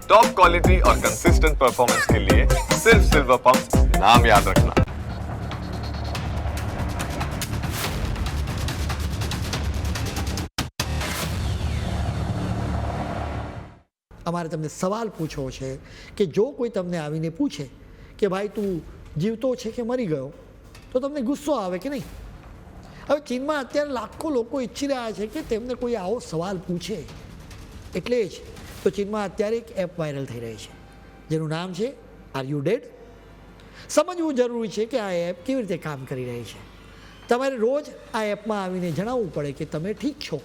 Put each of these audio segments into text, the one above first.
Top quality और consistent performance के लिए सिर्फ सिल्वर पंप नाम याद रखना। અમારે તમને સવાલ પૂછવો છે કે જો કોઈ તમને આવીને પૂછે કે ભાઈ તું જીવતો છે કે મરી ગયો, તો તમને ગુસ્સો આવે કે નહીં? હવે ચીનમાં અત્યારે લાખો લોકો ઈચ્છી રહ્યા છે કે તેમને કોઈ આવો સવાલ પૂછે, એટલે જ તો ચીનમાં અત્યારે એક એપ વાયરલ થઈ રહી છે જેનું નામ છે આર યુ ડેડ. સમજવું જરૂરી છે કે આ એપ કેવી રીતે કામ કરી રહી છે. તમારે રોજ આ એપમાં આવીને જણાવવું પડે કે તમે ઠીક છો.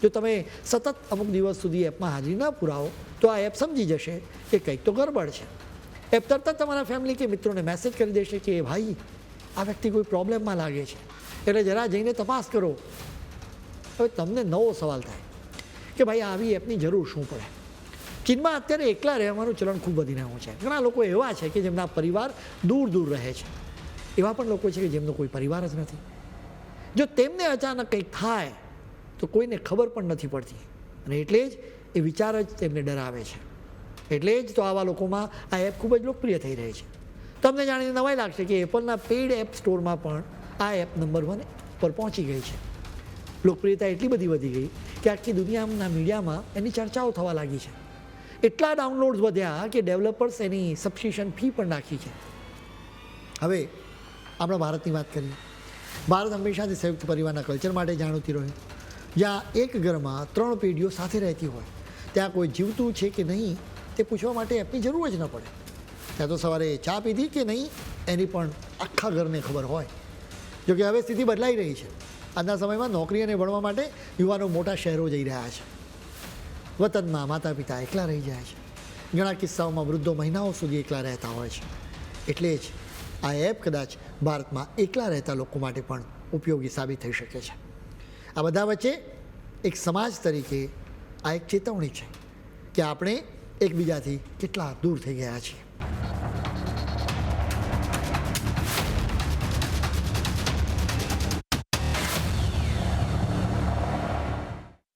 જો તમે સતત અમુક દિવસ સુધી એપમાં હાજરી ન પુરાવો તો આ એપ સમજી જશે કે કંઈક તો ગરબડ છે. એપ તરત જ તમારા ફેમિલી કે મિત્રોને મેસેજ કરી દેશે કે ભાઈ આ વ્યક્તિ કોઈ પ્રોબ્લેમમાં લાગે છે, એટલે જરા જઈને તપાસ કરો. હવે તમને નવો સવાલ થાય કે ભાઈ આવી એપની જરૂર શું પડે? ચીનમાં અત્યારે એકલા રહેવાનું ચલણ ખૂબ વધી રહ્યું છે. ઘણા લોકો એવા છે કે જેમના પરિવાર દૂર દૂર રહે છે. એવા પણ લોકો છે કે જેમનો કોઈ પરિવાર જ નથી. જો તેમને અચાનક કંઈક થાય તો કોઈને ખબર પણ નથી પડતી, અને એટલે જ એ વિચાર જ તેમને ડરાવે છે. એટલે જ તો આવા લોકોમાં આ એપ ખૂબ જ લોકપ્રિય થઈ રહી છે. તમને જાણીને નવાઈ લાગશે કે એપલના પેઇડ એપ સ્ટોરમાં પણ આ એપ નંબર 1 પર પહોંચી ગઈ છે. લોકપ્રિયતા એટલી બધી વધી ગઈ કે આખી દુનિયાના મીડિયામાં એની ચર્ચાઓ થવા લાગી છે. એટલા ડાઉનલોડ્સ વધ્યા કે ડેવલપર્સ એની સબસ્ક્રિપ્શન ફી પણ નાખી છે. હવે આપણા ભારતની વાત કરીએ. ભારત હંમેશાથી સંયુક્ત પરિવારના કલ્ચર માટે જાણીતું રહ્યું, જ્યાં એક ઘરમાં 3 પેઢીઓ સાથે રહેતી હોય. ત્યાં કોઈ જીવતું છે કે નહીં તે પૂછવા માટે એપની જરૂર જ ન પડે. ત્યાં તો સવારે ચા પીધી કે નહીં એની પણ આખા ઘરને ખબર હોય. જોકે હવે સ્થિતિ બદલાઈ રહી છે. આજના સમયમાં નોકરી અને ભણવા માટે યુવાનો મોટા શહેરો જઈ રહ્યા છે. વતનમાં માતા પિતા એકલા રહી જાય છે. ઘણા કિસ્સાઓમાં વૃદ્ધો મહિનાઓ સુધી એકલા રહેતા હોય છે. એટલે જ આ એપ કદાચ ભારતમાં એકલા રહેતા લોકો માટે પણ ઉપયોગી સાબિત થઈ શકે છે. આ બધા વચ્ચે એક સમાજ તરીકે આ એક ચેતવણી છે કે આપણે એકબીજાથી કેટલા દૂર થઈ ગયા છીએ.